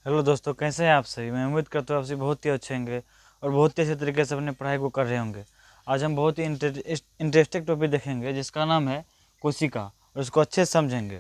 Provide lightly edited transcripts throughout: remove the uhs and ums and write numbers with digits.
Hello दोस्तों, कैसे हैं आप सभी। मैं उम्मीद करता हूँ आप सभी बहुत ही अच्छे होंगे और बहुत ही अच्छे तरीके से अपनी पढ़ाई को कर रहे होंगे। आज हम बहुत ही इंटरेस्टिंग टॉपिक देखेंगे जिसका नाम है कोशिका, और उसको अच्छे से समझेंगे।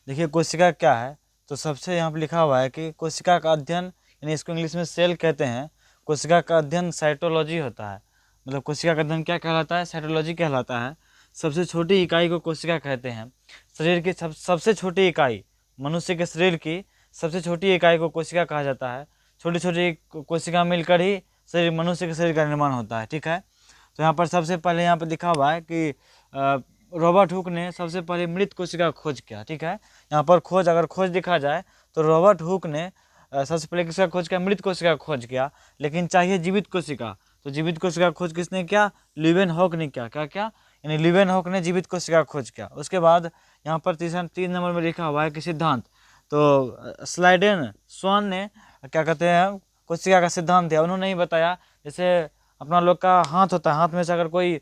देखिए कोशिका क्या है, तो सबसे यहाँ पर लिखा हुआ है कि कोशिका का अध्ययन, यानी इसको इंग्लिश में सेल कहते हैं। कोशिका का अध्ययन साइटोलॉजी होता है। मतलब कोशिका का अध्ययन क्या कहलाता है? साइटोलॉजी कहलाता है। सबसे छोटी इकाई को कोशिका कहते हैं। शरीर की सबसे छोटी इकाई, मनुष्य के शरीर की सबसे छोटी इकाई को कोशिका कहा जाता है। छोटी छोटी कोशिका मिलकर ही शरीर, मनुष्य के शरीर का निर्माण होता है। ठीक है, तो यहाँ पर सबसे पहले यहाँ पर लिखा हुआ है कि रॉबर्ट हुक ने सबसे पहले मृत कोशिका का खोज किया। ठीक है, यहाँ पर अगर खोज दिखा जाए तो रॉबर्ट हुक ने सबसे पहले किसका खोज किया? मृत कोशिका का खोज किया। लेकिन चाहिए जीवित कोशिका, तो जीवित कोशिका का खोज किसने किया? ल्यूवेन हॉक ने किया। क्या क्या? यानी ल्यूवेन हॉक ने जीवित कोशिका का खोज किया। उसके बाद यहाँ पर 3 नंबर में लिखा हुआ है कि सिद्धांत। तो स्लाइडेन स्वान ने क्या कहते हैं, कोशिका का सिद्धांत दिया। उन्होंने ही बताया, जैसे अपना लोग का हाथ होता है, हाथ में से अगर कोई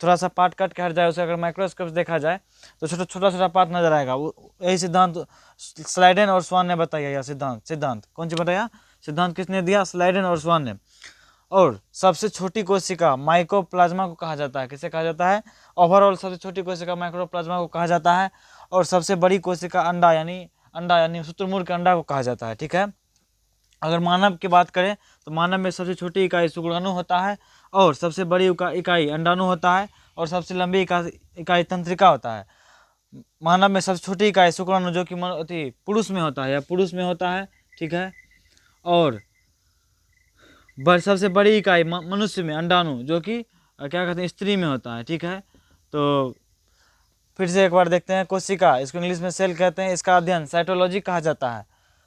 थोड़ा सा पार्ट कट के हट जाए, उसे अगर माइक्रोस्कोप से देखा जाए तो छोटा छोटा पार्ट नजर आएगा। वो यही सिद्धांत स्लाइडेन और स्वान ने बताया। यह सिद्धांत कौन सी बताया? सिद्धांत किसने दिया? स्लाइडेन और स्वान ने। और सबसे छोटी कोशिका माइकोप्लाज्मा को कहा जाता है। किसे कहा जाता है? ओवरऑल सबसे छोटी कोशिका माइक्रोप्लाज्मा को कहा जाता है। और सबसे बड़ी कोशिका अंडा यानी शुतुरमुर्ग के अंडा को कहा जाता है। ठीक है, अगर मानव की बात करें तो मानव में सबसे छोटी इकाई शुक्राणु होता है, और सबसे बड़ी इकाई अंडाणु होता है, और सबसे लंबी इकाई तंत्रिका होता है। मानव में सबसे छोटी इकाई शुक्राणु जो कि पुरुष में होता है, या पुरुष में होता है। ठीक है, और सबसे बड़ी इकाई मनुष्य में अंडाणु जो कि क्या कहते हैं, स्त्री में होता है। ठीक है, तो फिर से एक बार देखते हैं। कोशिका, इसको इंग्लिश में सेल कहते हैं। इसका अध्ययन साइटोलॉजी कहा जाता है।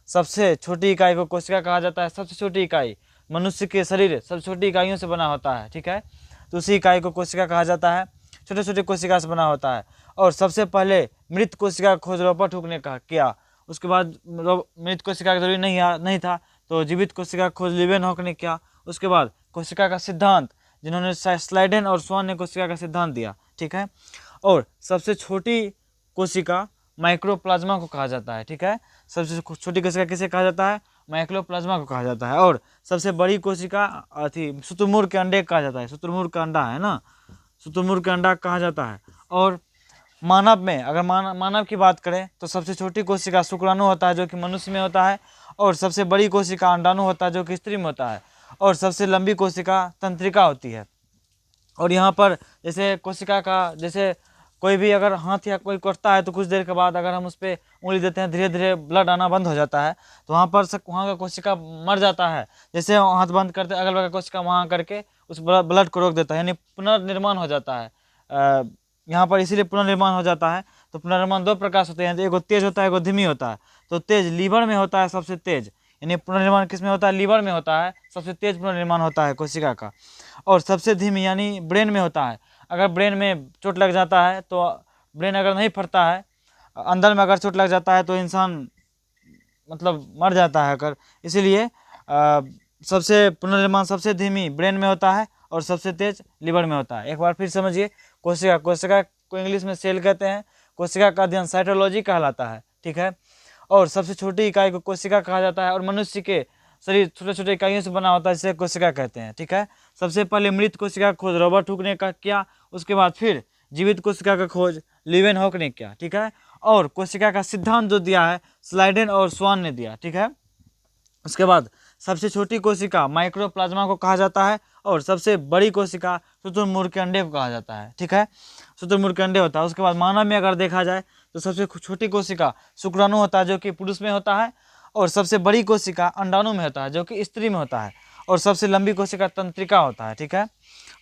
सबसे छोटी इकाई को कोशिका कहा जाता है। सबसे छोटी इकाई, मनुष्य के शरीर सबसे छोटी इकाइयों से बना होता है। ठीक है, तो उसी इकाई को कोशिका कहा जाता है। छोटे छोटे कोशिका से बना होता है। और सबसे पहले मृत कोशिका का खोज रॉबर्ट हुक ने किया। उसके बाद मृत कोशिका का जरूरी नहीं था, तो जीवित कोशिका का खोज ल्यूवेन हॉक ने किया। उसके बाद कोशिका का सिद्धांत, जिन्होंने स्लाइडेन और स्वान ने कोशिका का सिद्धांत दिया। ठीक है, और सबसे छोटी कोशिका माइक्रोप्लाज्मा को कहा जाता है। ठीक है, सबसे छोटी कोशिका किसे कहा जाता है? माइक्रोप्लाज्मा को कहा जाता है। और सबसे बड़ी कोशिका शुतुरमुर्ग के अंडे कहा जाता है। शुतुरमुर्ग का अंडा है ना, शुतुरमुर्ग का अंडा कहा जाता है। और मानव में अगर मानव की बात करें तो सबसे छोटी कोशिका शुक्राणु होता है जो कि मनुष्य में होता है, और सबसे बड़ी कोशिका अंडाणु होता है जो कि स्त्री में होता है, और सबसे लंबी कोशिका तंत्रिका होती है। और यहाँ पर जैसे कोशिका का, जैसे कोई भी अगर हाथ या कोई कटता है तो कुछ देर के बाद अगर हम उस पर उंगली देते हैं, धीरे धीरे ब्लड आना बंद हो जाता है, तो वहाँ पर वहाँ का कोशिका मर जाता है। जैसे हाथ बंद करते अगल बगल कोशिका वहाँ करके उस ब्लड को रोक देता है, यानी पुनर्निर्माण हो जाता है। यहाँ पर इसीलिए पुनर्निर्माण हो जाता है। तो पुनर्निर्माण 2 प्रकार से होते हैं, एगो तेज होता है, एगो धीमी होता है। तो तेज लीवर में होता है सबसे तेज, यानी पुनर्निर्माण किस में होता है? लीवर में होता है। सबसे तेज पुनर्निर्माण होता है कोशिका का। और सबसे धीमी यानी ब्रेन में होता है। अगर ब्रेन में चोट लग जाता है तो ब्रेन अगर नहीं फटता है, अंदर में अगर चोट लग जाता है तो इंसान मतलब मर जाता है अगर। इसीलिए सबसे पुनर्निर्माण सबसे धीमी ब्रेन में होता है, और सबसे तेज लीवर में होता है। एक बार फिर समझिए, कोशिका को इंग्लिश में सेल कहते हैं। कोशिका का अध्ययन साइटोलॉजी कहलाता है। ठीक है, और सबसे छोटी इकाई को कोशिका कहा जाता है। और मनुष्य के शरीर छोटे छोटे इकाइयों से बना होता है, जिसे कोशिका कहते हैं। ठीक है, सबसे पहले मृत कोशिका का खोज रॉबर्ट हुक ने किया। उसके बाद फिर जीवित कोशिका का खोज ल्यूवेन हॉक ने किया। ठीक है, और कोशिका का सिद्धांत जो दिया है स्लाइडेन और स्वान ने दिया। ठीक है, उसके बाद सबसे छोटी कोशिका माइक्रोप्लाज्मा को कहा जाता है, और सबसे बड़ी कोशिका शुतुरमुर्ग के अंडे को कहा जाता है। ठीक है, शुतुरमुर्ग के अंडे होता है। उसके बाद मानव में अगर देखा जाए तो सबसे छोटी कोशिका शुक्राणु होता है जो कि पुरुष में होता है, और सबसे बड़ी कोशिका अंडाणु में होता है जो कि स्त्री में होता है, और सबसे लंबी कोशिका तंत्रिका होता है। ठीक है,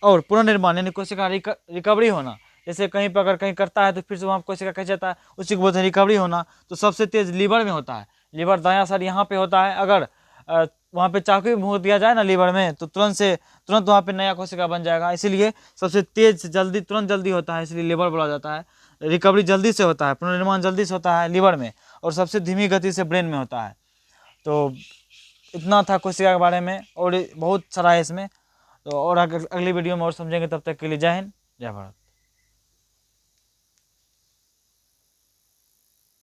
और पुनर्निर्माण यानी कोशिका रिकवरी होना, जैसे कहीं पर अगर कहीं करता है तो फिर से वहाँ कोशिका कह जाता है, उसी को बोलते हैं रिकवरी होना। तो सबसे तेज लीवर में होता है। लीवर दायां साइड यहाँ पे होता है। अगर वहाँ पे चाकू भी भोंक दिया जाए ना लीवर में, तो तुरंत वहाँ पे नया कोशिका बन जाएगा। इसीलिए सबसे तेज तुरंत जल्दी होता है, इसलिए लीवर बोला जाता है। रिकवरी जल्दी से होता है, पुनर्निर्माण जल्दी से होता है लीवर में, और सबसे धीमी गति से ब्रेन में होता है। तो इतना था कोशिका के बारे में, और बहुत सारा है इसमें। तो और अगली वीडियो में और समझेंगे। तब तक के लिए जय हिंद, जय भारत।